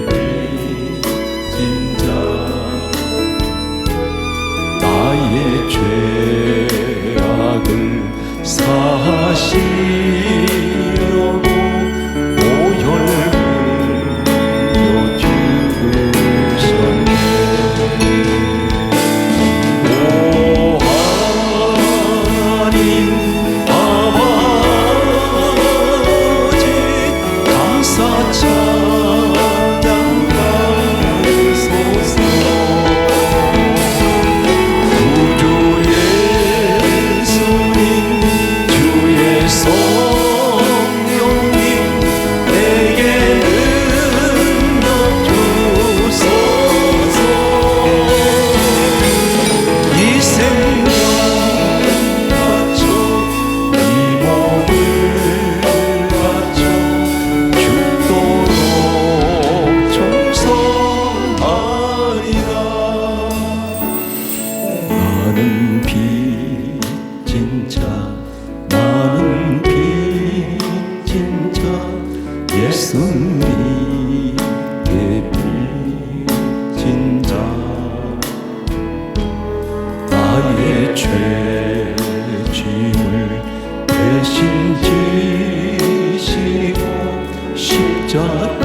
빚진 자 나의 죄악을 사하시려고 오혈을 주셨네. 오 하나님 아버지 감사 찬양 받으소서. 구주 예수님 주의 성령님 내게 능력 주소서. 이 생명 바쳐 이 몸을 바쳐 죽도록 충성하리라. 나는 빚진 자 나는 빚진 자 예수님께 빚진 자 나의 죄 짐을 대신 지시고 십자가에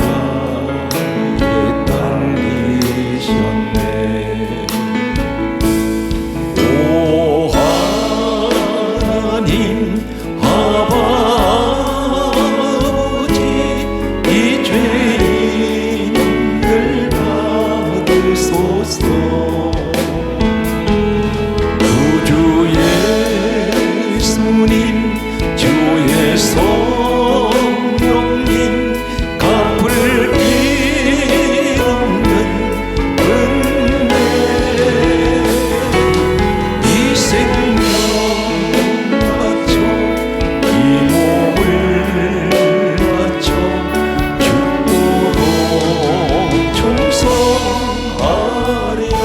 달리셨네. 오 하나님 아버지 이 죄인을 받으소서. 구주 예수님 주의 성령님 갚을 길 없는 은혜 이 생명 바쳐 이 몸을 바쳐 죽도록 충성하리라.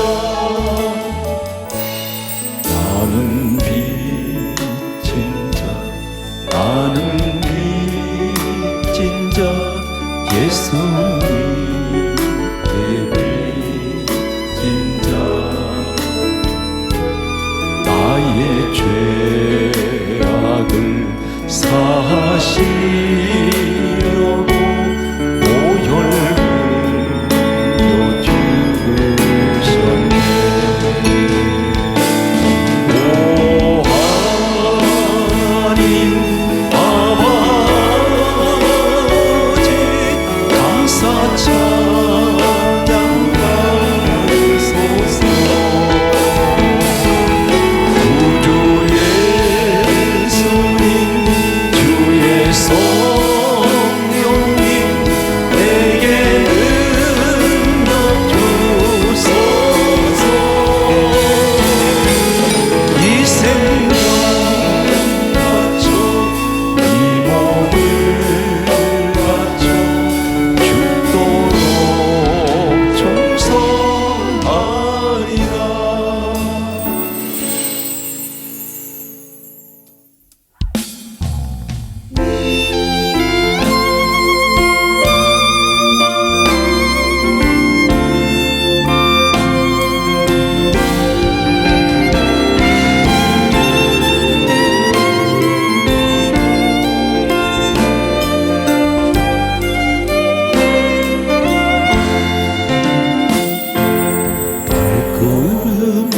나는 빚진 자 나는 빚진 자 예수님께 빚진 자 나의 죄악을 사하시려고 오혈을 주셨네. 오 하나님 아버지 감사 찬양 받으소서. 구주 예수님 주의 성령님 내게 능력 주소서. 이 생명 바쳐 이 몸을 바쳐 죽도록 충성하리라. 발걸음은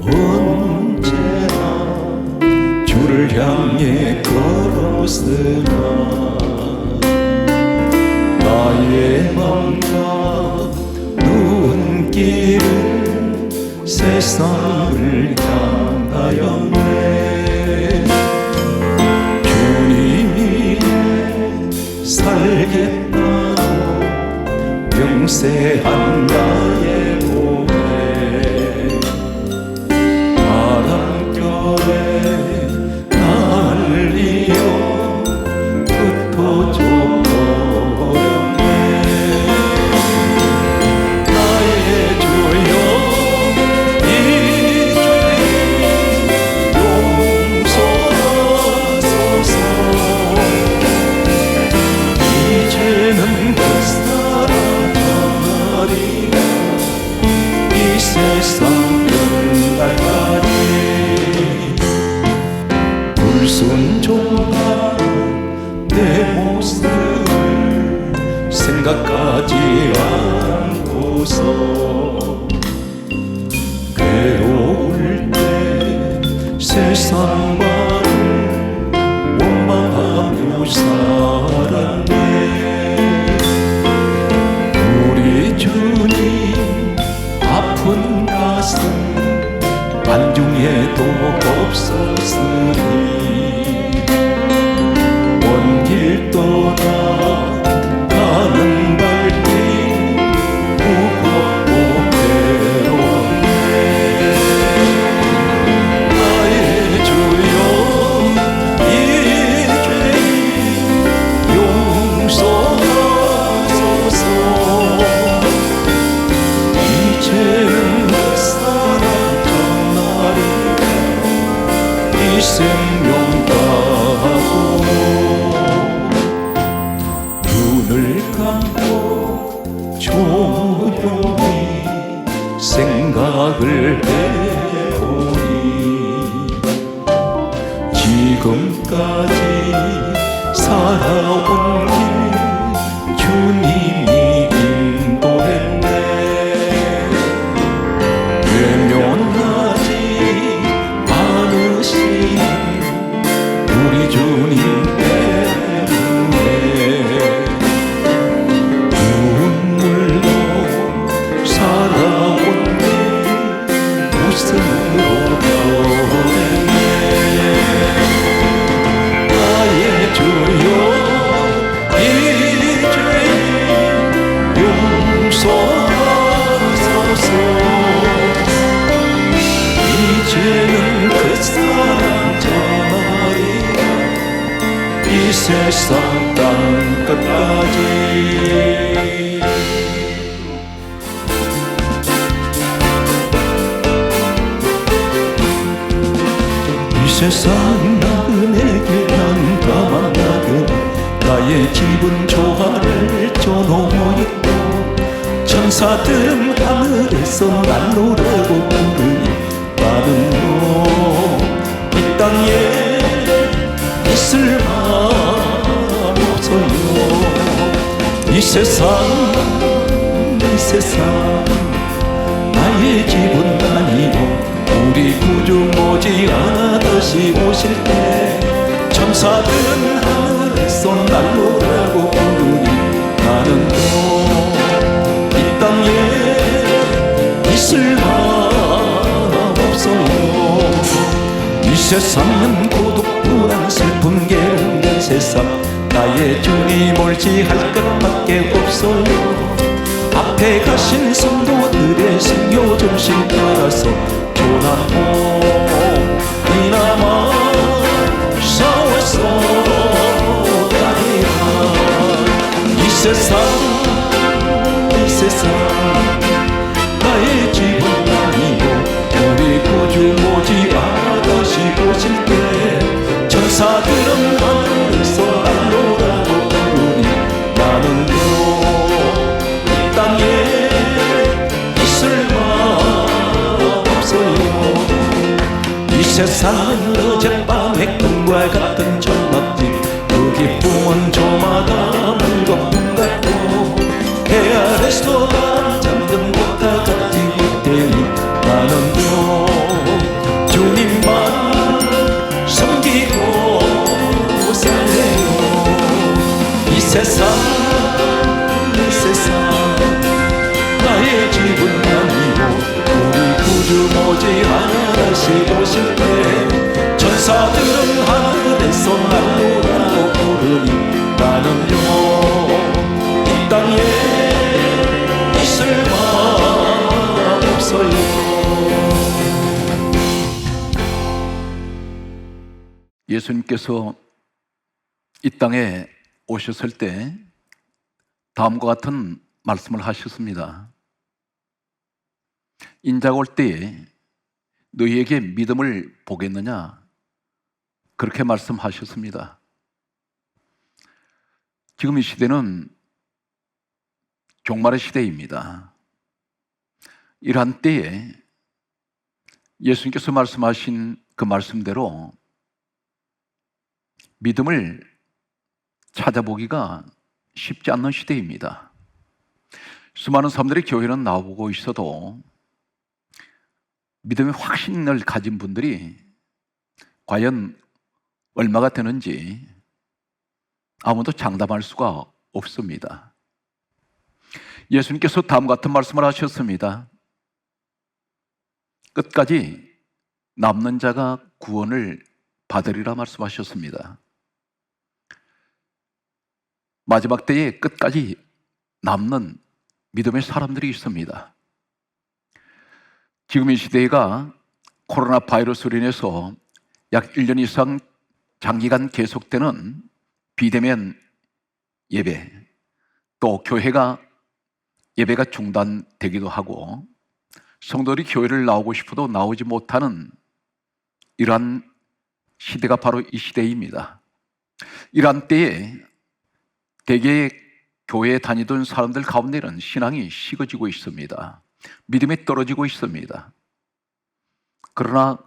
언제나 주를 향해 걸었으나 나의 맘과 눈길은 세상을 향하였네. 주님이 살겠다고 명세한 나의 몸에 바람결에 날리어 흩어져버렸네. 나의 주여 이 죄 용서하소서. 이 생각하지 않고서 괴로울 때 세상만을 원망하며 살았네. 우리 주님 아픈 가슴 안중에도 없었으니 먼 길 떠나 가는 발길 무겁고 괴로웠네. 나의 주여 이 죄인 용서하소서. 이제는 그 사랑 전날이라 이 생명 가고 눈을 감고 조용히 생각을 해보니 지금까지 살아온 길 주님이 인도했네. 외면하지 않으신 우리 주님 때문에 눈물로 살아온 길 웃음으로 변했네. 나의 주여 이 죄인 용서하소서. 이제는 그 사랑 전하리라 이 세상 땅 끝까지. 이 세상 나그네길 난 가만 나그네 나의 집은 조화를 쪄놓고 천사들은 하늘에서 날 노래고 부르니 나는요 이 땅에 있을 맘 없어요. 이 세상 나의 집은 아니고 우리 구주 머지않았듯이 오실 때 천사들은 하늘에서 날 노래고 부르니 나는요 이 땅에 있을 맘 없어요. 이 세상은 고독 불안 슬픈 게으른 세상 나의 주님 옳지할 것밖에 없어요. 앞에 가신 성도들의 성교 정신 따라서 교남호 이나마 싸워서 가리라. 이 세상 나의 집은 아니고 우리 구주 머지않았듯이 오실 때 천사들은 하늘에서 날로라고 부르니 나는요 이 땅에 있을 맘 없어요. 이 세상은 어젯밤의 꿈과 같은 전막집 그 기쁨은 저마다 물거품 같고 해 아래서 바람 잠든 곳과 같이 헛되니 나는요 주님만 섬기고 살래요. 이 세상 나의 집은 아니고 우리 구주 머지않았이 오실 때 천사들은 하늘에서 날 노라고 부르니 나는요 이 땅에 있을 맘 없어요. 예수님께서 이 땅에 오셨을 때 다음과 같은 말씀을 하셨습니다. 인자가 올 때에 너희에게 믿음을 보겠느냐? 그렇게 말씀하셨습니다. 지금 이 시대는 종말의 시대입니다. 이러한 때에 예수님께서 말씀하신 그 말씀대로 믿음을 찾아보기가 쉽지 않는 시대입니다. 수많은 사람들이 교회는 나오고 있어도 믿음의 확신을 가진 분들이 과연 얼마가 되는지 아무도 장담할 수가 없습니다. 예수님께서 다음 같은 말씀을 하셨습니다. 끝까지 남는 자가 구원을 받으리라 말씀하셨습니다. 마지막 때에 끝까지 남는 믿음의 사람들이 있습니다. 지금 이 시대가 코로나 바이러스로 인해서 약 1년 이상 장기간 계속되는 비대면 예배, 또 교회가 예배가 중단되기도 하고 성도들이 교회를 나오고 싶어도 나오지 못하는 이러한 시대가 바로 이 시대입니다. 이러한 때에 대개 교회에 다니던 사람들 가운데는 신앙이 식어지고 있습니다. 믿음이 떨어지고 있습니다. 그러나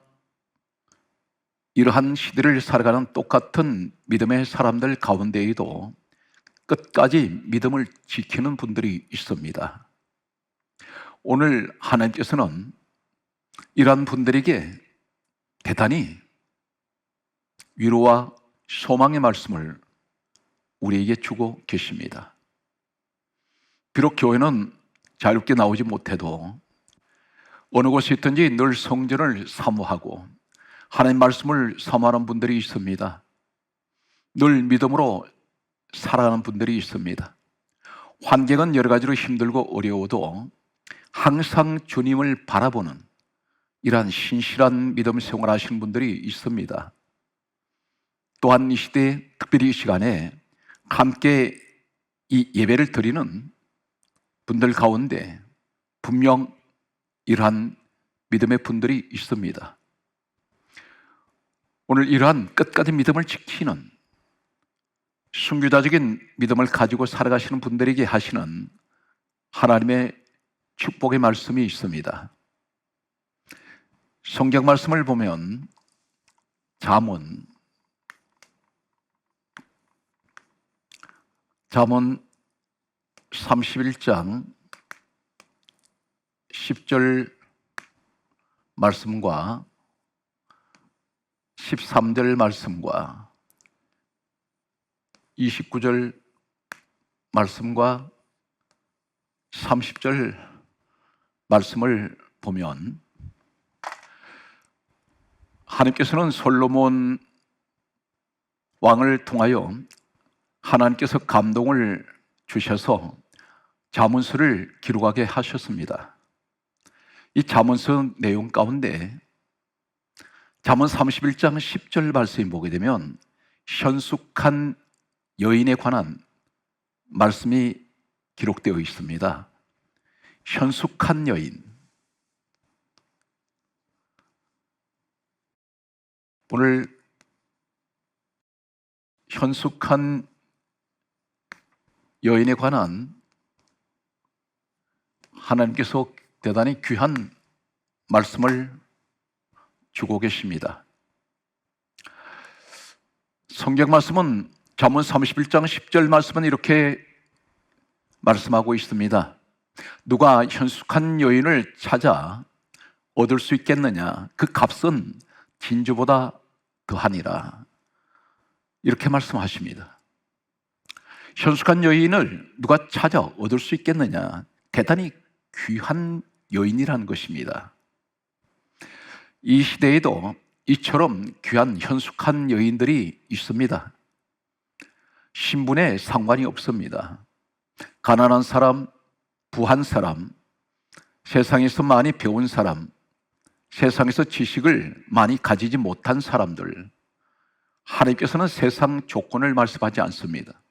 이러한 시대를 살아가는 똑같은 믿음의 사람들 가운데에도 끝까지 믿음을 지키는 분들이 있습니다. 오늘 하나님께서는 이러한 분들에게 대단히 위로와 소망의 말씀을 우리에게 주고 계십니다. 비록 교회는 자유롭게 나오지 못해도 어느 곳에 있든지 늘 성전을 사모하고 하나님 말씀을 사모하는 분들이 있습니다. 늘 믿음으로 살아가는 분들이 있습니다. 환경은 여러 가지로 힘들고 어려워도 항상 주님을 바라보는 이러한 신실한 믿음 생활하시는 분들이 있습니다. 또한 이 시대, 특별히 이 시간에 함께 이 예배를 드리는 분들 가운데 분명 이러한 믿음의 분들이 있습니다. 오늘 이러한 끝까지 믿음을 지키는 순교자적인 믿음을 가지고 살아가시는 분들에게 하시는 하나님의 축복의 말씀이 있습니다. 성경 말씀을 보면 잠언 31장 10절 말씀과 13절 말씀과 29절 말씀과 30절 말씀을 보면 하나님께서는 솔로몬 왕을 통하여 하나님께서 감동을 주셔서 잠언서를 기록하게 하셨습니다. 이 잠언서 내용 가운데 잠언 31장 10절 말씀을 보게 되면 현숙한 여인에 관한 말씀이 기록되어 있습니다. 현숙한 여인. 오늘 현숙한 여인에 관한 하나님께서 대단히 귀한 말씀을 주고 계십니다. 성경 말씀은 잠언 31장 10절 말씀은 이렇게 말씀하고 있습니다. 누가 현숙한 여인을 찾아 얻을 수 있겠느냐? 그 값은 진주보다 더하니라. 이렇게 말씀하십니다. 현숙한 여인을 누가 찾아 얻을 수 있겠느냐? 대단히 귀한 여인이라는 것입니다. 이 시대에도 이처럼 귀한 현숙한 여인들이 있습니다. 신분에 상관이 없습니다. 가난한 사람, 부한 사람, 세상에서 많이 배운 사람, 세상에서 지식을 많이 가지지 못한 사람들, 하나님께서는 세상 조건을 말씀하지 않습니다.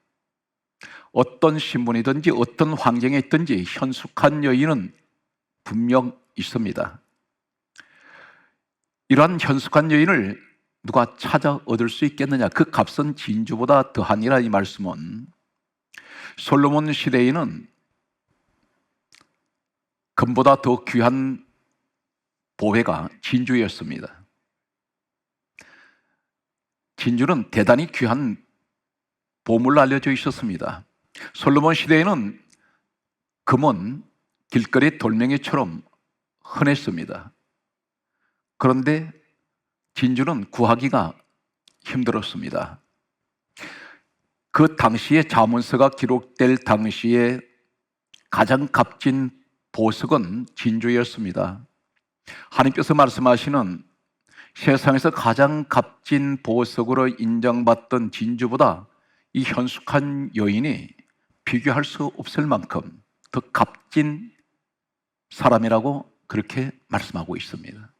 어떤 신분이든지 어떤 환경에 있든지 현숙한 여인은 분명 있습니다. 이러한 현숙한 여인을 누가 찾아 얻을 수 있겠느냐? 그 값은 진주보다 더하니라. 이 말씀은 솔로몬 시대에는 금보다 더 귀한 보배가 진주였습니다. 진주는 대단히 귀한 보물로 알려져 있었습니다. 솔로몬 시대에는 금은 길거리 돌멩이처럼 흔했습니다. 그런데 진주는 구하기가 힘들었습니다. 그 당시에 자문서가 기록될 당시에 가장 값진 보석은 진주였습니다. 하나님께서 말씀하시는 세상에서 가장 값진 보석으로 인정받던 진주보다 이 현숙한 여인이 비교할 수 없을 만큼 더 값진 사람이라고 그렇게 말씀하고 있습니다.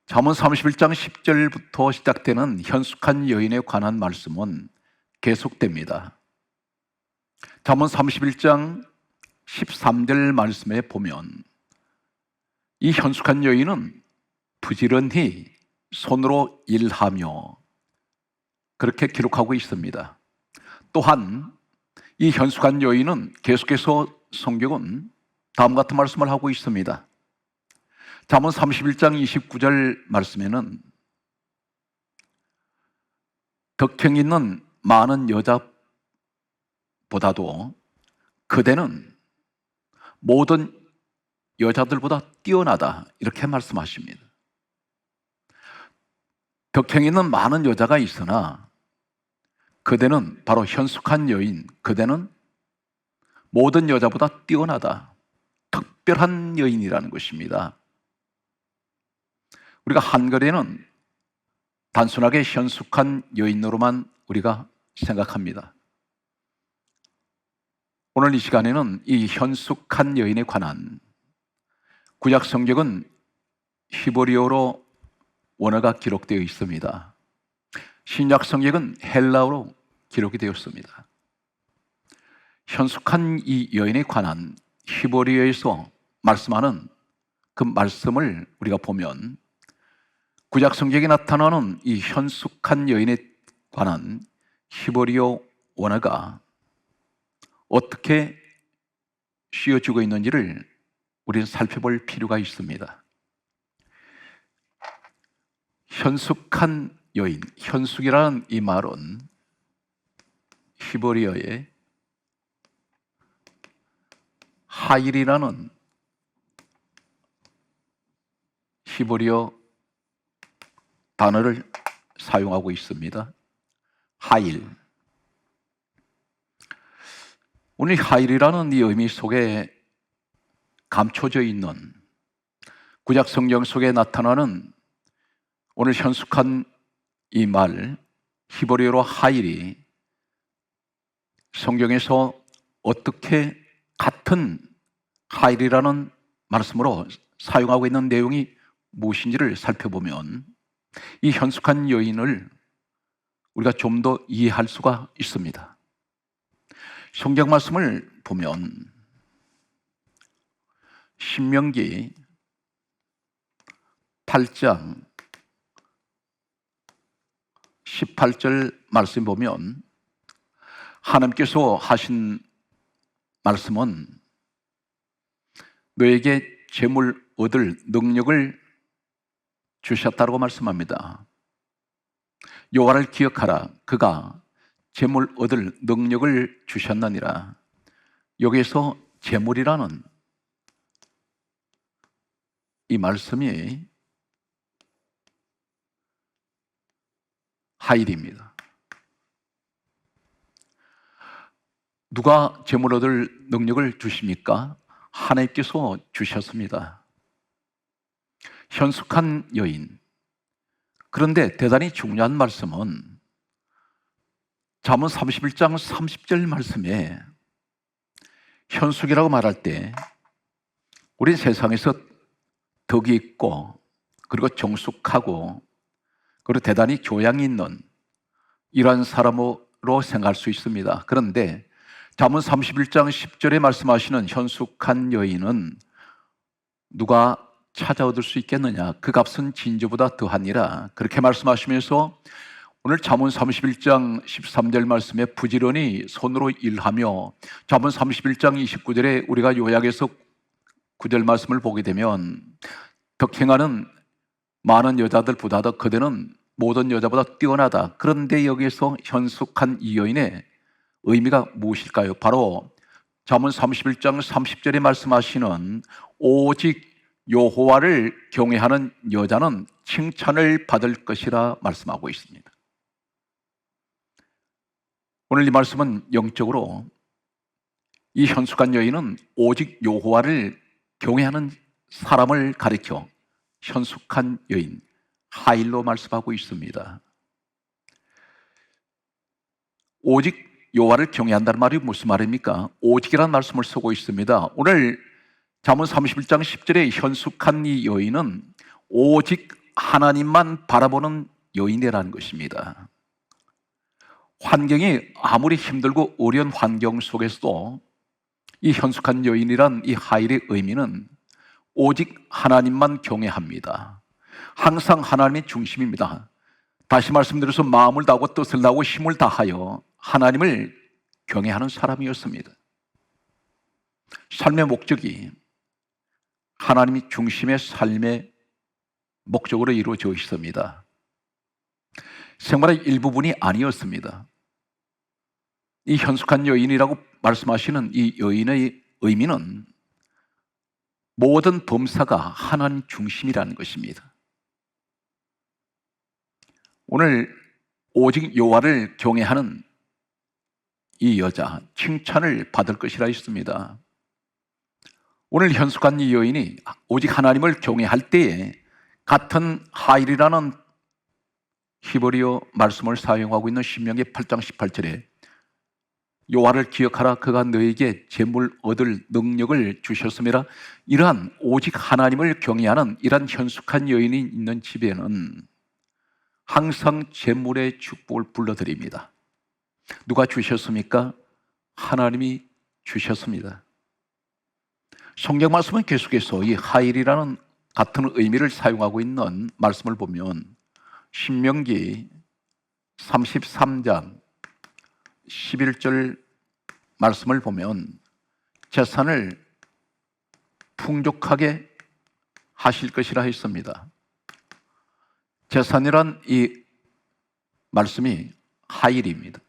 잠언 31장 10절부터 시작되는 현숙한 여인에 관한 말씀은 계속됩니다. 잠언 31장 13절 말씀에 보면 이 현숙한 여인은 부지런히 손으로 일하며 그렇게 기록하고 있습니다. 또한 이 현숙한 여인은 계속해서 성경은 다음 같은 말씀을 하고 있습니다. 잠언 31장 29절 말씀에는 덕행 있는 많은 여자보다도 그대는 모든 여자들보다 뛰어나다 이렇게 말씀하십니다. 덕행 있는 많은 여자가 있으나 그대는 바로 현숙한 여인, 그대는 모든 여자보다 뛰어나다, 특별한 여인이라는 것입니다. 우리가 한글에는 단순하게 현숙한 여인으로만 우리가 생각합니다. 오늘 이 시간에는 이 현숙한 여인에 관한 구약 성경은 히브리어로 원어가 기록되어 있습니다. 신약 성경은 헬라어로 기록이 되었습니다. 현숙한 이 여인에 관한 히브리어에서 말씀하는 그 말씀을 우리가 보면 구약 성경에 나타나는 이 현숙한 여인에 관한 히브리어 원어가 어떻게 씌워지고 있는지를 우리는 살펴볼 필요가 있습니다. 현숙한 여인, 현숙이라는 이 말은 히브리어의 하일이라는 히브리어 단어를 사용하고 있습니다. 하일. 오늘 하일이라는 이 의미 속에 감춰져 있는 구약 성경 속에 나타나는 오늘 현숙한 이 말, 히브리어로 하일이 성경에서 어떻게 같은 하일이라는 말씀으로 사용하고 있는 내용이 무엇인지를 살펴보면 이 현숙한 여인을 우리가 좀 더 이해할 수가 있습니다. 성경 말씀을 보면 신명기 8장 18절 말씀 보면 하나님께서 하신 말씀은 너에게 재물 얻을 능력을 주셨다고 말씀합니다. 여호와를 기억하라. 그가 재물 얻을 능력을 주셨느니라. 여기에서 재물이라는 이 말씀이 하일입니다. 누가 재물 얻을 능력을 주십니까? 하나님께서 주셨습니다. 현숙한 여인. 그런데 대단히 중요한 말씀은 잠언 31장 30절 말씀에 현숙이라고 말할 때 우리 세상에서 덕이 있고 그리고 정숙하고 그리고 대단히 교양이 있는 이러한 사람으로 생각할 수 있습니다. 그런데 잠언 31장 10절에 말씀하시는 현숙한 여인은 누가 찾아 얻을 수 있겠느냐? 그 값은 진주보다 더하니라. 그렇게 말씀하시면서 오늘 잠언 31장 13절 말씀에 부지런히 손으로 일하며 잠언 31장 29절에 우리가 요약해서 9절 말씀을 보게 되면 덕행하는 많은 여자들보다도 그대는 모든 여자보다 뛰어나다. 그런데 여기에서 현숙한 이 여인의 의미가 무엇일까요? 바로 잠언 31장 30절에 말씀하시는 오직 여호와를 경외하는 여자는 칭찬을 받을 것이라 말씀하고 있습니다. 오늘 이 말씀은 영적으로 이 현숙한 여인은 오직 여호와를 경외하는 사람을 가리켜 현숙한 여인, 하일로 말씀하고 있습니다. 오직 여호와를 경외한다는 말이 무슨 말입니까? 오직이라는 말씀을 쓰고 있습니다. 오늘 잠언 31장 10절에 현숙한 이 여인은 오직 하나님만 바라보는 여인이라는 것입니다. 환경이 아무리 힘들고 어려운 환경 속에서도 이 현숙한 여인이란 이 하일의 의미는 오직 하나님만 경외합니다. 항상 하나님의 중심입니다. 다시 말씀드려서 마음을 다하고 뜻을 다하고 힘을 다하여 하나님을 경외하는 사람이었습니다. 삶의 목적이 하나님이 중심의 삶의 목적으로 이루어져 있습니다. 생활의 일부분이 아니었습니다. 이 현숙한 여인이라고 말씀하시는 이 여인의 의미는 모든 범사가 하나님 중심이라는 것입니다. 오늘 오직 여호와를 경외하는 이 여자, 칭찬을 받을 것이라 했습니다. 오늘 현숙한 이 여인이 오직 하나님을 경외할 때에 같은 하일이라는 히브리어 말씀을 사용하고 있는 신명기 8장 18절에 여호와를 기억하라, 그가 너에게 재물 얻을 능력을 주셨습니다. 이러한 오직 하나님을 경외하는 이러한 현숙한 여인이 있는 집에는 항상 재물의 축복을 불러드립니다. 누가 주셨습니까? 하나님이 주셨습니다. 성경 말씀은 계속해서 이 하일이라는 같은 의미를 사용하고 있는 말씀을 보면 신명기 33장 11절 말씀을 보면 재산을 풍족하게 하실 것이라 했습니다. 재산이란 이 말씀이 하일입니다.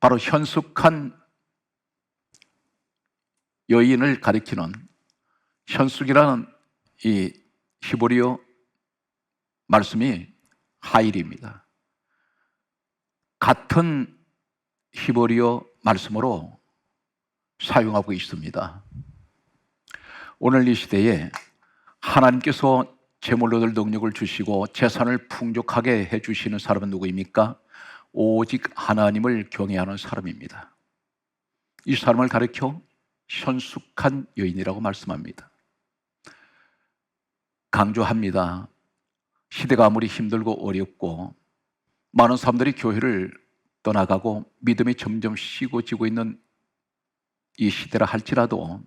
바로 현숙한 여인을 가리키는 현숙이라는 이 히브리어 말씀이 하일입니다. 같은 히브리어 말씀으로 사용하고 있습니다. 오늘 이 시대에 하나님께서 재물로 얻을 능력을 주시고 재산을 풍족하게 해주시는 사람은 누구입니까? 오직 하나님을 경외하는 사람입니다. 이 사람을 가리켜 현숙한 여인이라고 말씀합니다. 강조합니다. 시대가 아무리 힘들고 어렵고 많은 사람들이 교회를 떠나가고 믿음이 점점 식어지고 있는 이 시대라 할지라도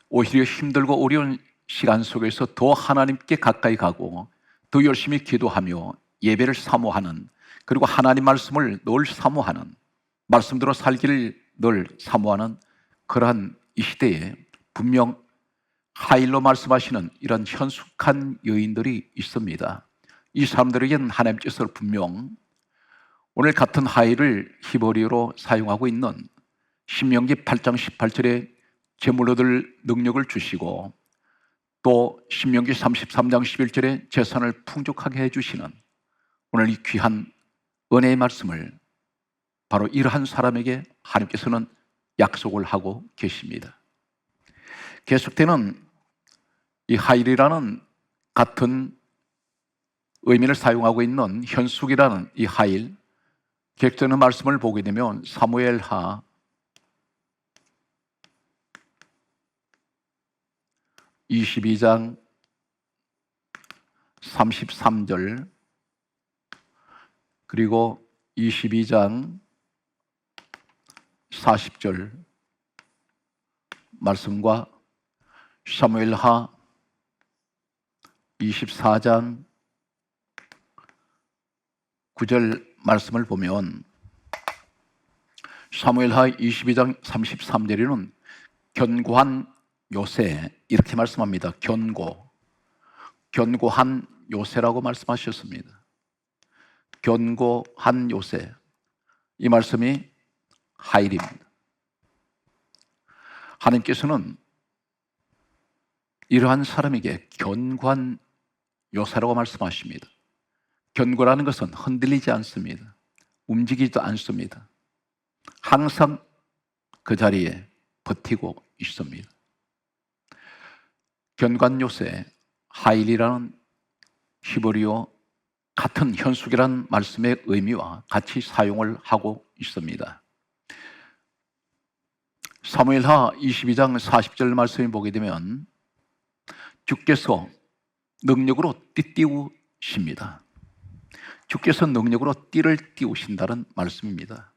오히려 힘들고 어려운 시간 속에서 더 하나님께 가까이 가고 더 열심히 기도하며 예배를 사모하는, 그리고 하나님 말씀을 늘 사모하는, 말씀대로 살기를 늘 사모하는 그러한 이 시대에 분명 하일로 말씀하시는 이런 현숙한 여인들이 있습니다. 이 사람들에게는 하나님께서 분명 오늘 같은 하일을 히브리어로 사용하고 있는 신명기 8장 18절에 재물 얻을 능력을 주시고 또 신명기 33장 11절에 재산을 풍족하게 해주시는 오늘 이 귀한 은혜의 말씀을 바로 이러한 사람에게 하나님께서는 약속을 하고 계십니다. 계속되는 이 하일이라는 같은 의미를 사용하고 있는 현숙이라는 이 하일, 계속되는 말씀을 보게 되면 사무엘하 22장 33절 그리고 22장 40절 말씀과 사무엘하 24장 9절 말씀을 보면 사무엘하 22장 33절에는 견고한 요새 이렇게 말씀합니다. 견고한 요새라고 말씀하셨습니다. 견고한 요새, 이 말씀이 하일입니다. 하나님께서는 이러한 사람에게 견고한 요새라고 말씀하십니다. 견고라는 것은 흔들리지 않습니다. 움직이지도 않습니다. 항상 그 자리에 버티고 있습니다. 견고한 요새, 하일이라는 히브리어 같은 현숙이라는 말씀의 의미와 같이 사용을 하고 있습니다. 사무엘하 22장 40절 말씀을 보게 되면 주께서 능력으로 띠띠우십니다. 주께서 능력으로 띠를 띠우신다는 말씀입니다.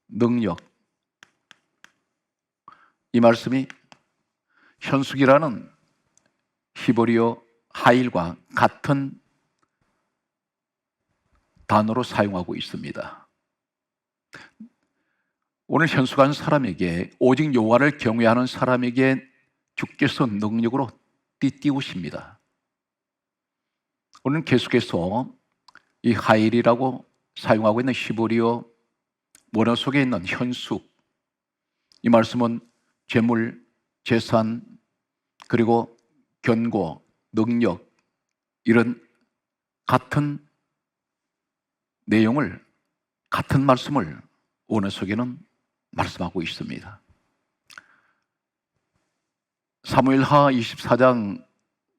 능력. 이 말씀이 현숙이라는 히브리어 하일과 같은 단어로 사용하고 있습니다. 오늘 현숙한 사람에게, 오직 여호와를 경외하는 사람에게 주께서 능력으로 띠띠우십니다. 오늘 계속해서 이 하일이라고 사용하고 있는 히브리어 원어 속에 있는 현숙, 이 말씀은 재물, 재산, 그리고 견고, 능력, 이런 같은 내용을, 같은 말씀을 원어 속에는 말씀하고 있습니다. 사무엘하 24장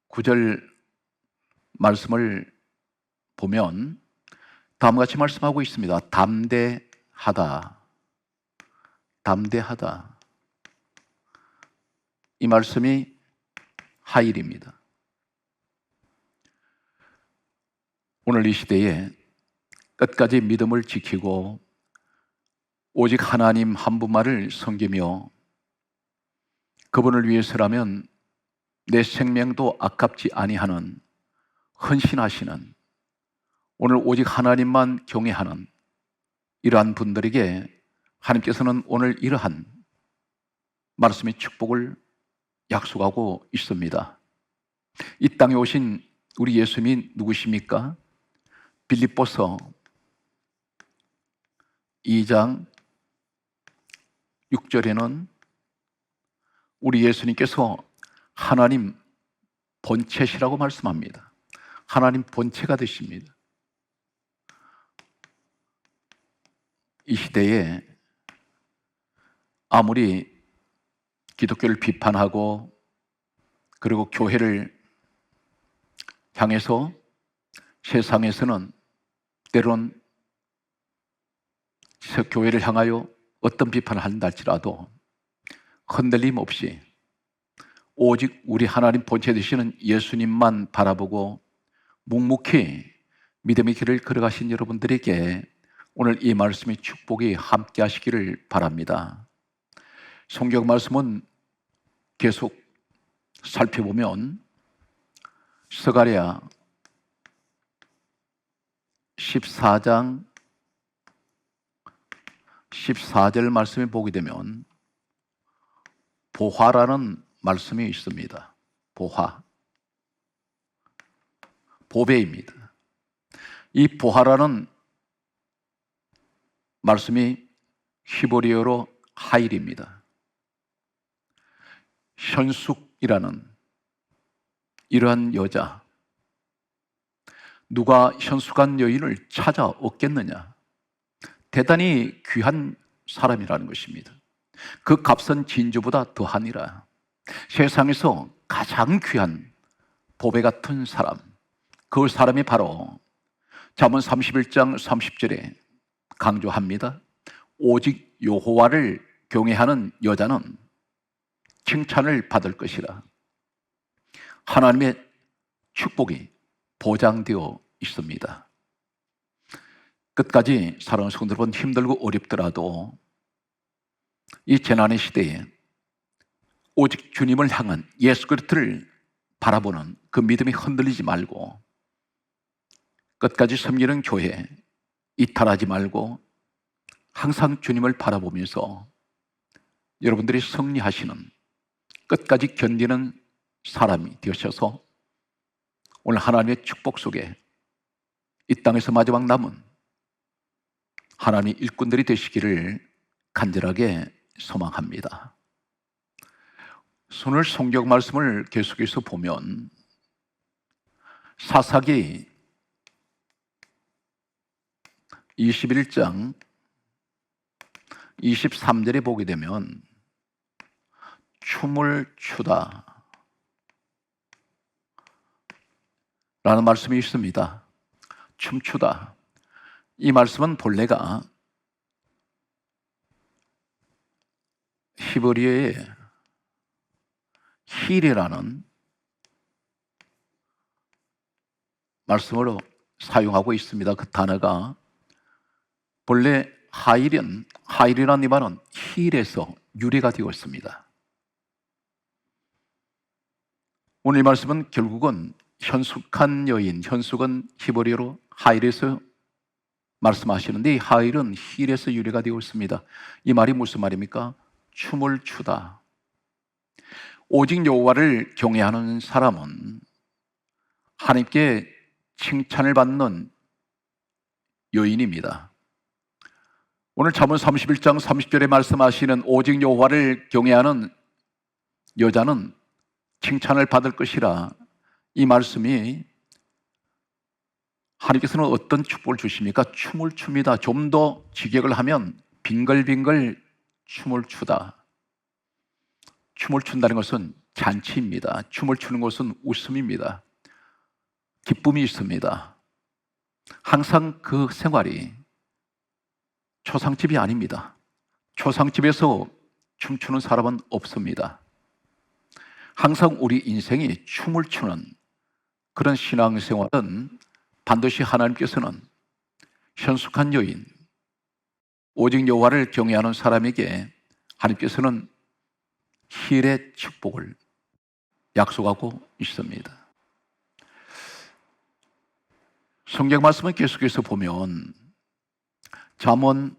9절 말씀을 보면 다음과 같이 말씀하고 있습니다. 담대하다. 담대하다. 이 말씀이 하일입니다. 오늘 이 시대에 끝까지 믿음을 지키고 오직 하나님 한 분만을 섬기며 그분을 위해서라면 내 생명도 아깝지 아니하는, 헌신하시는, 오늘 오직 하나님만 경외하는 이러한 분들에게 하나님께서는 오늘 이러한 말씀의 축복을 약속하고 있습니다. 이 땅에 오신 우리 예수님이 누구십니까? 빌립보서 2장 6절에는 우리 예수님께서 하나님 본체시라고 말씀합니다. 하나님 본체가 되십니다. 이 시대에 아무리 기독교를 비판하고 그리고 교회를 향해서 세상에서는 때론 교회를 향하여 어떤 비판을 한다 할지라도 흔들림 없이 오직 우리 하나님 본체 되시는 예수님만 바라보고 묵묵히 믿음의 길을 걸어가신 여러분들에게 오늘 이 말씀의 축복이 함께 하시기를 바랍니다. 성경 말씀은 계속 살펴보면 스가랴 14장 14절 말씀을 보게 되면 보화라는 말씀이 있습니다. 보화, 보배입니다. 이 보화라는 말씀이 히브리어로 하일입니다. 현숙이라는 이러한 여자, 누가 현숙한 여인을 찾아 얻겠느냐? 대단히 귀한 사람이라는 것입니다. 그 값은 진주보다 더하니라. 세상에서 가장 귀한 보배 같은 사람, 그 사람이 바로 잠언 31장 30절에 강조합니다. 오직 여호와를 경외하는 여자는 칭찬을 받을 것이라. 하나님의 축복이 보장되어 있습니다. 끝까지 사랑하는 성도 여러분, 힘들고 어렵더라도 이 재난의 시대에 오직 주님을 향한 예수 그리스도를 바라보는 그 믿음이 흔들리지 말고 끝까지 섬기는 교회 이탈하지 말고 항상 주님을 바라보면서 여러분들이 승리하시는, 끝까지 견디는 사람이 되셔서 오늘 하나님의 축복 속에 이 땅에서 마지막 남은 하나님의 일꾼들이 되시기를 간절하게 소망합니다. 오늘 성경 말씀을 계속해서 보면 사사기 21장 23절에 보게 되면 춤을 추다 라는 말씀이 있습니다. 춤추다. 이 말씀은 본래가 히브리어의 힐이라는 말씀으로 사용하고 있습니다. 그 단어가 본래 하일이라는 이 말은 힐에서 유래가 되어 있습니다. 오늘 이 말씀은 결국은 현숙한 여인, 현숙은 히브리어로 하일에서 말씀하시는데 이 하일은 힐에서 유래가 되어 있습니다. 이 말이 무슨 말입니까? 춤을 추다. 오직 여호와를 경외하는 사람은 하나님께 칭찬을 받는 여인입니다. 오늘 잠언 31장 30절에 말씀하시는 오직 여호와를 경외하는 여자는 칭찬을 받을 것이라, 이 말씀이 하나님께서는 어떤 축복을 주십니까? 춤을 춥니다. 좀 더 직역을 하면 빙글빙글 춤을 추다. 춤을 춘다는 것은 잔치입니다. 춤을 추는 것은 웃음입니다. 기쁨이 있습니다. 항상 그 생활이 초상집이 아닙니다. 초상집에서 춤추는 사람은 없습니다. 항상 우리 인생이 춤을 추는 그런 신앙생활은 반드시 하나님께서는 현숙한 여인, 오직 여호와를 경외하는 사람에게 하나님께서는 힐의 축복을 약속하고 있습니다. 성경 말씀을 계속해서 보면 잠언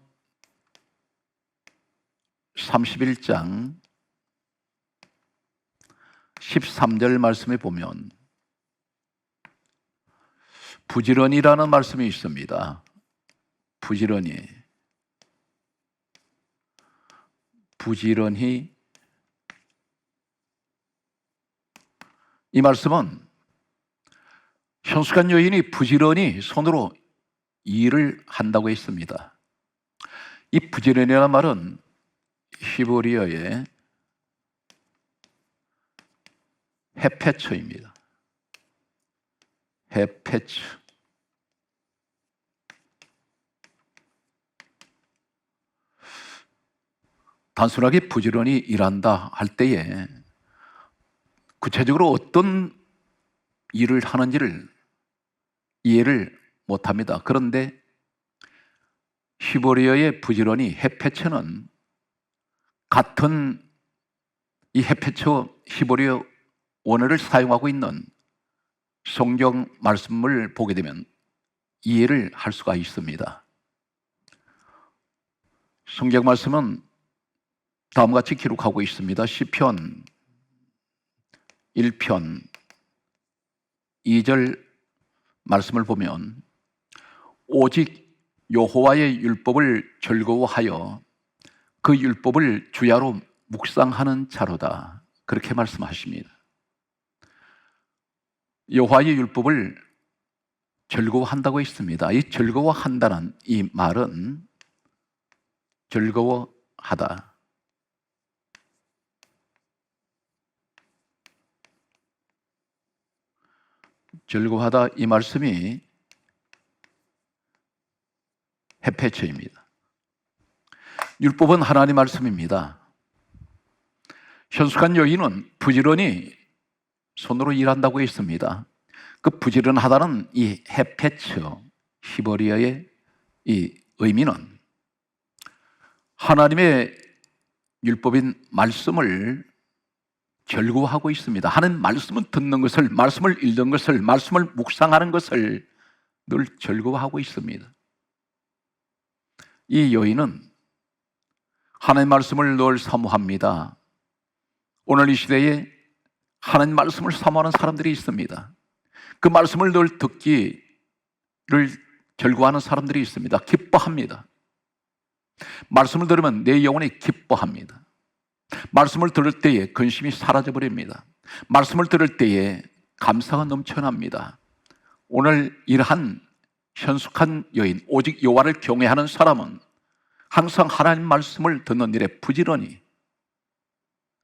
31장 13절 말씀에 보면 부지런히라는 말씀이 있습니다. 부지런히 이 말씀은 현숙한 여인이 부지런히 손으로 일을 한다고 했습니다. 이 부지런이라는 말은 히브리어의 헤페처입니다. 헤페처. 단순하게 부지런히 일한다 할 때에 구체적으로 어떤 일을 하는지를 이해를 못합니다. 그런데 히브리어의 부지런히 헤페처는 같은 이 헤페처 히브리어 원어를 사용하고 있는 성경 말씀을 보게 되면 이해를 할 수가 있습니다. 성경 말씀은 다음과 같이 기록하고 있습니다. 시편 1편 2절 말씀을 보면 오직 여호와의 율법을 즐거워하여 그 율법을 주야로 묵상하는 자로다, 그렇게 말씀하십니다. 여호와의 율법을 즐거워한다고 했습니다. 이 즐거워한다는 이 말은 즐거워하다, 즐거워하다 이 말씀이 헤페처입니다. 율법은 하나님 말씀입니다. 현숙한 여인은 부지런히 손으로 일한다고 했습니다. 그 부지런하다는 이 헤페처 히브리어의 이 의미는 하나님의 율법인 말씀을 즐거워하고 있습니다. 하는 말씀을 듣는 것을, 말씀을 읽는 것을, 말씀을 묵상하는 것을 늘 즐거워하고 있습니다. 이 여인은 하나님 말씀을 늘 사모합니다. 오늘 이 시대에 하나님 말씀을 사모하는 사람들이 있습니다. 그 말씀을 늘 듣기를 즐거워하는 사람들이 있습니다. 기뻐합니다. 말씀을 들으면 내 영혼이 기뻐합니다. 말씀을 들을 때에 근심이 사라져 버립니다. 말씀을 들을 때에 감사가 넘쳐납니다. 오늘 이러한 현숙한 여인, 오직 여호와를 경외하는 사람은 항상 하나님 말씀을 듣는 일에 부지런히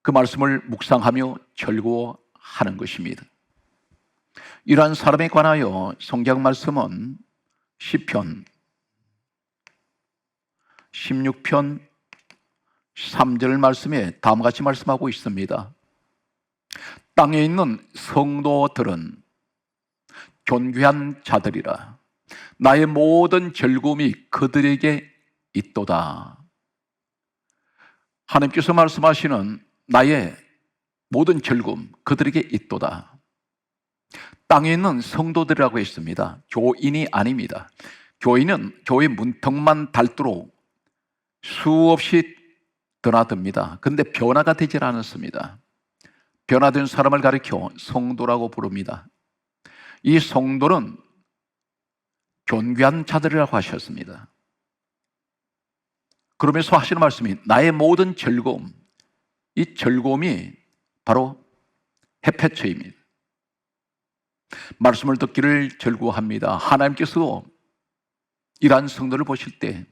그 말씀을 묵상하며 즐거워하는 것입니다. 이러한 사람에 관하여 성경 말씀은 시편 16편 3절 말씀에 다음과 같이 말씀하고 있습니다. 땅에 있는 성도들은 존귀한 자들이라. 나의 모든 즐거움이 그들에게 있도다. 하나님께서 말씀하시는 나의 모든 즐거움 그들에게 있도다. 땅에 있는 성도들이라고 했습니다. 교인이 아닙니다. 교인은 교회 문턱만 닳도록 수없이 드나듭니다. 그런데 변화가 되질 않았습니다. 변화된 사람을 가리켜 성도라고 부릅니다. 이 성도는 존귀한 자들이라고 하셨습니다. 그러면서 하시는 말씀이 나의 모든 즐거움, 이 즐거움이 바로 햇볕입니다. 말씀을 듣기를 즐거워합니다. 하나님께서 이러한 성도를 보실 때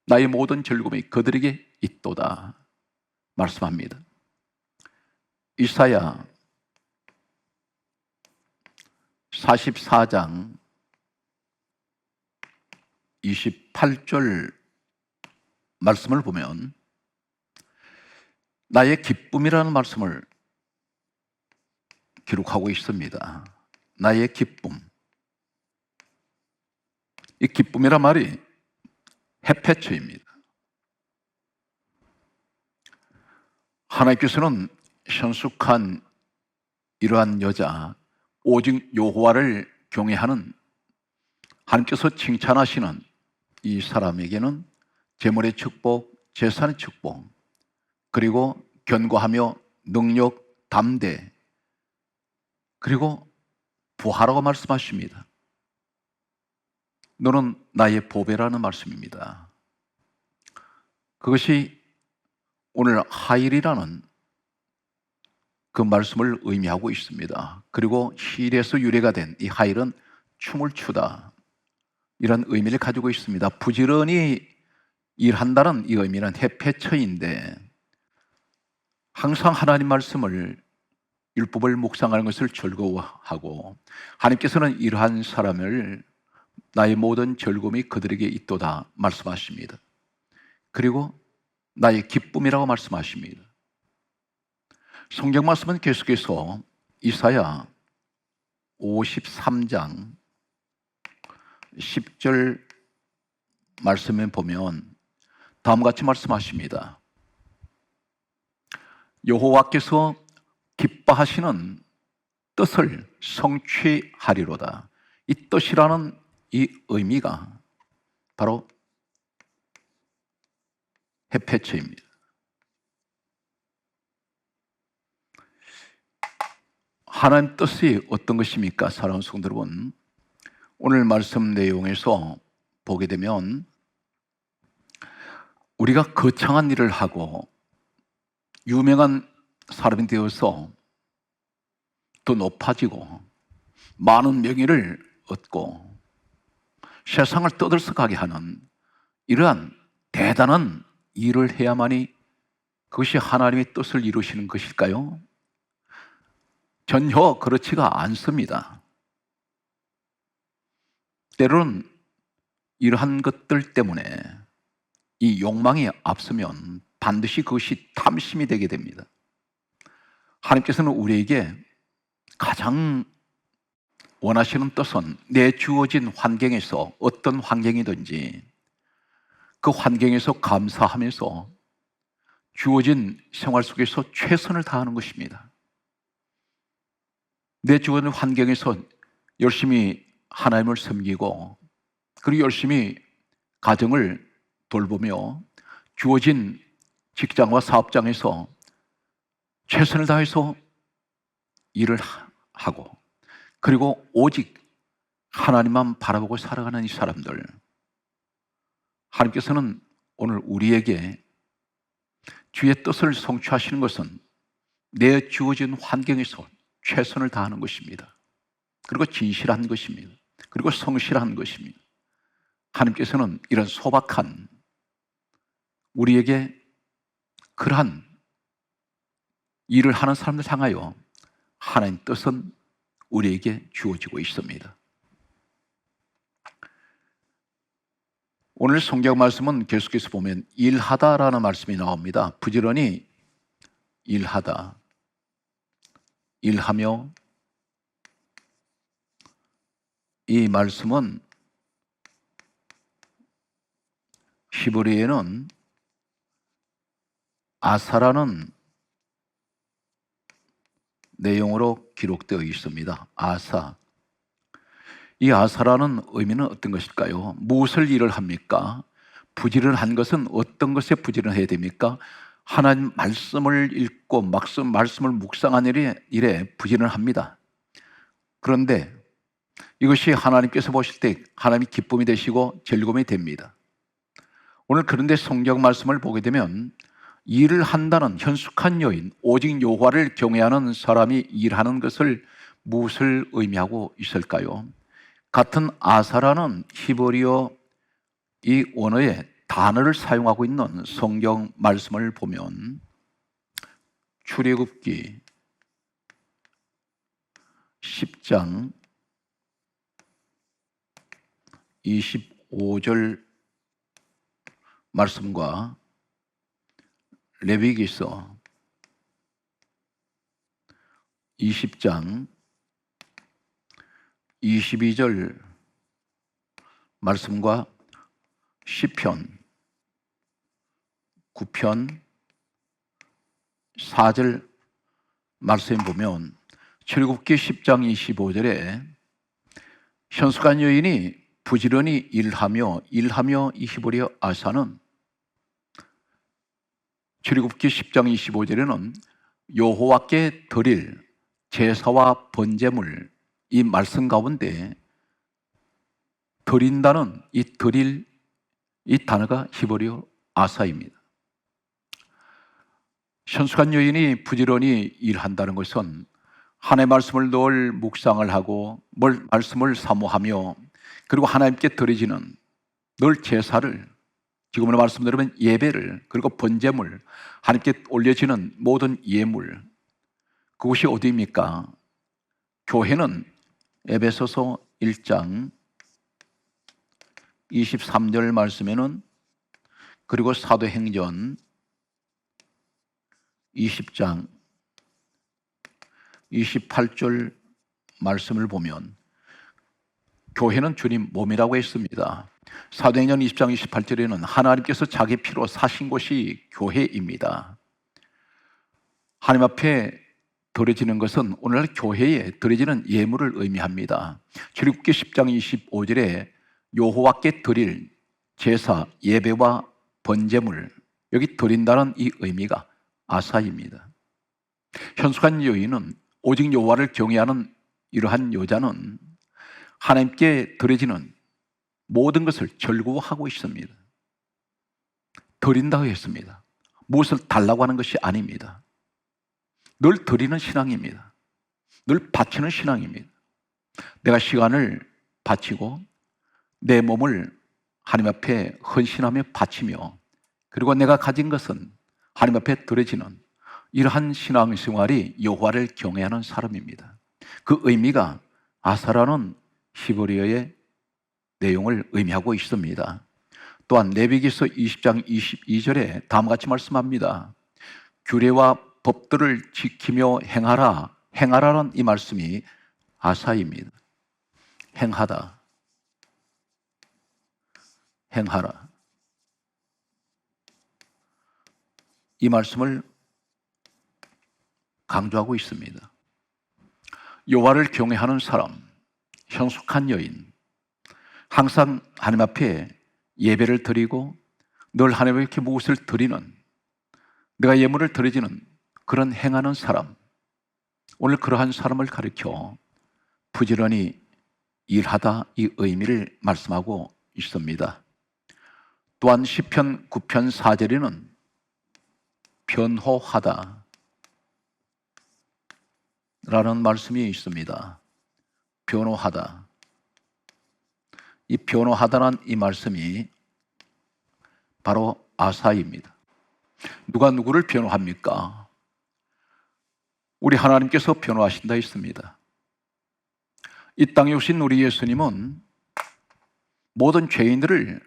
나의 모든 즐거움이 그들에게 있도다 말씀합니다. 이사야 44장 28절 말씀을 보면 나의 기쁨이라는 말씀을 기록하고 있습니다. 나의 기쁨. 이 기쁨이란 말이 햇볕입니다. 하나님께서는 현숙한 이러한 여자, 오직 여호와를 경외하는 하나님께서 칭찬하시는 이 사람에게는 재물의 축복, 재산의 축복, 그리고 견고하며 능력, 담대, 그리고 부하라고 말씀하십니다. 너는 나의 보배라는 말씀입니다. 그것이 오늘 하일이라는 그 말씀을 의미하고 있습니다. 그리고 힐에서 유래가 된 이 하일은 춤을 추다, 이런 의미를 가지고 있습니다. 부지런히 일한다는 이 의미는 햇볕인데 항상 하나님 말씀을 율법을 묵상하는 것을 즐거워하고 하나님께서는 이러한 사람을 나의 모든 즐거움이 그들에게 있도다 말씀하십니다. 그리고 나의 기쁨이라고 말씀하십니다. 성경 말씀은 계속해서 이사야 53장 10절 말씀에 보면 다음과 같이 말씀하십니다. 여호와께서 기뻐하시는 뜻을 성취하리로다. 이 뜻이라는 이 의미가 바로 햇볕입니다. 하나님 뜻이 어떤 것입니까? 사랑하는 성도 여러분, 오늘 말씀 내용에서 보게 되면 우리가 거창한 일을 하고 유명한 사람이 되어서 더 높아지고 많은 명예를 얻고 세상을 떠들썩하게 하는 이러한 대단한 일을 해야만이 그것이 하나님의 뜻을 이루시는 것일까요? 전혀 그렇지가 않습니다. 때로는 이러한 것들 때문에 이 욕망이 앞서면 반드시 그것이 탐심이 되게 됩니다. 하나님께서는 우리에게 가장 원하시는 뜻은 내 주어진 환경에서 어떤 환경이든지 그 환경에서 감사하면서 주어진 생활 속에서 최선을 다하는 것입니다. 내 주어진 환경에서 열심히 하나님을 섬기고 그리고 열심히 가정을 돌보며 주어진 직장과 사업장에서 최선을 다해서 일을 하고 그리고 오직 하나님만 바라보고 살아가는 이 사람들, 하나님께서는 오늘 우리에게 주의 뜻을 성취하시는 것은 내 주어진 환경에서 최선을 다하는 것입니다. 그리고 진실한 것입니다. 그리고 성실한 것입니다. 하나님께서는 이런 소박한 우리에게 그러한 일을 하는 사람들 향하여 하나님 뜻은 우리에게 주어지고 있습니다. 오늘 성경 말씀은 계속해서 보면 일하다라는 말씀이 나옵니다. 부지런히 일하다, 일하며, 이 말씀은 히브리어에는 아사라는 내용으로 기록되어 있습니다. 아사. 이 아사라는 의미는 어떤 것일까요? 무엇을 일을 합니까? 부지런한 것은 어떤 것에 부지런해야 됩니까? 하나님 말씀을 읽고 말씀을 묵상한 일에 부지런합니다. 그런데 이것이 하나님께서 보실 때 하나님이 기쁨이 되시고 즐거움이 됩니다. 오늘 그런데 성경 말씀을 보게 되면 일을 한다는 현숙한 여인, 오직 여호와를 경외하는 사람이 일하는 것을 무엇을 의미하고 있을까요? 같은 아사라는 히브리어 이 원어의 단어를 사용하고 있는 성경 말씀을 보면 출애굽기 10장 25절 말씀과 레위기서 20장 22절 말씀과 시편 9편 4절 말씀을 보면 출애굽기 10장 25절에 현숙한 여인이 부지런히 일하며 이 히브리어 아사는 출애굽기 10장 25절에는 여호와께 드릴 제사와 번제물, 이 말씀 가운데 드린다는 이 드릴 이 단어가 히브리어 아사입니다. 현숙한 여인이 부지런히 일한다는 것은 하나님의 말씀을 늘 묵상을 하고 말씀을 사모하며 그리고 하나님께 드려지는 늘 제사를, 지금으로 말씀드리면 예배를, 그리고 번제물, 하나님께 올려지는 모든 예물, 그것이 어디입니까? 교회는 에베소서 1장 23절 말씀에는, 그리고 사도행전 20장 28절 말씀을 보면 교회는 주님 몸이라고 했습니다. 사도행전 20장 28절에는 하나님께서 자기 피로 사신 곳이 교회입니다. 하나님 앞에 드려지는 것은 오늘날 교회에 드려지는 예물을 의미합니다. 출애굽기 10장 25절에 여호와께 드릴 제사, 예배와 번제물, 여기 드린다는 이 의미가 아사입니다. 현숙한 여인은, 오직 여호와를 경외하는 이러한 여자는 하나님께 드려지는 모든 것을 즐거워하고 있습니다. 드린다고 했습니다. 무엇을 달라고 하는 것이 아닙니다. 늘 드리는 신앙입니다. 늘 바치는 신앙입니다. 내가 시간을 바치고 내 몸을 하나님 앞에 헌신하며 바치며, 그리고 내가 가진 것은 하나님 앞에 드려지는 이러한 신앙생활이 여호와를 경외하는 사람입니다. 그 의미가 아사라는 히브리어의 내용을 의미하고 있습니다. 또한 레위기서 20장 22절에 다음과 같이 말씀합니다. 규례와 법들을 지키며 행하라. 행하라는 이 말씀이 아사입니다. 행하다, 행하라, 이 말씀을 강조하고 있습니다. 여호와를 경외하는 사람, 현숙한 여인, 항상 하나님 앞에 예배를 드리고 늘 하나님께 무엇을 드리는, 내가 예물을 드리지는 그런 행하는 사람, 오늘 그러한 사람을 가리켜 부지런히 일하다 이 의미를 말씀하고 있습니다. 또한 시편 9편 4절에는 변호하다 라는 말씀이 있습니다. 변호하다. 이 변호하다는 이 말씀이 바로 아사입니다. 누가 누구를 변호합니까? 우리 하나님께서 변호하신다 했습니다. 이 땅에 오신 우리 예수님은 모든 죄인들을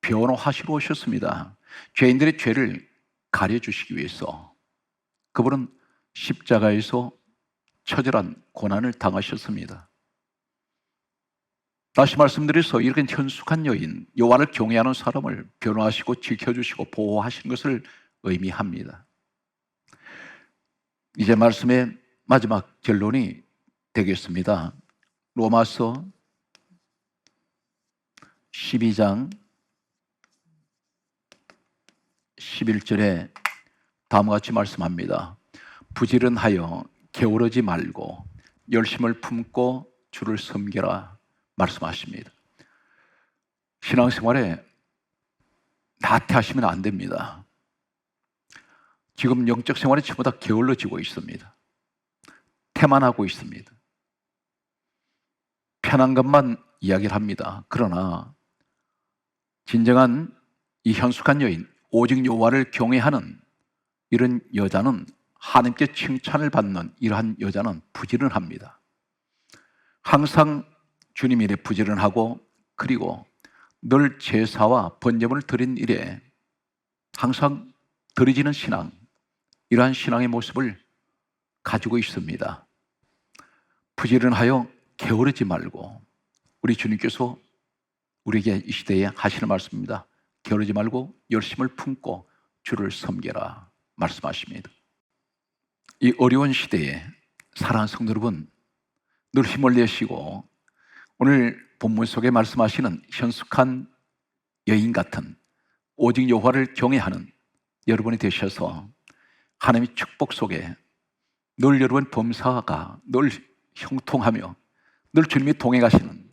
변호하시러 오셨습니다. 죄인들의 죄를 가려주시기 위해서 그분은 십자가에서 처절한 고난을 당하셨습니다. 다시 말씀드려서 이렇게 현숙한 여인, 요한을 경외하는 사람을 변호하시고 지켜주시고 보호하신 것을 의미합니다. 이제 말씀의 마지막 결론이 되겠습니다. 로마서 12장 11절에 다음과 같이 말씀합니다. 부지런하여 게으르지 말고 열심을 품고 주를 섬기라 말씀하십니다. 신앙생활에 나태하시면 안 됩니다. 지금 영적 생활이 전부 다 게을러지고 있습니다. 태만하고 있습니다. 편한 것만 이야기를 합니다. 그러나 진정한 이 현숙한 여인, 오직 여호와를 경외하는 이런 여자는 하나님께 칭찬을 받는 이러한 여자는 부지런합니다. 항상 주님 일에 부지런하고 그리고 늘 제사와 번제물을 드린 일에 항상 드려지는 신앙, 이러한 신앙의 모습을 가지고 있습니다. 부지런하여 게으르지 말고, 우리 주님께서 우리에게 이 시대에 하시는 말씀입니다. 게으르지 말고 열심을 품고 주를 섬겨라 말씀하십니다. 이 어려운 시대에 사랑하는 성도 여러분, 늘 힘을 내시고 오늘 본문 속에 말씀하시는 현숙한 여인 같은 오직 여호와를 경외하는 여러분이 되셔서 하나님의 축복 속에 늘 여러분 범사가 늘 형통하며 늘 주님이 동행하시는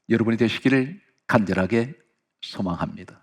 여러분이 되시기를 간절하게 소망합니다.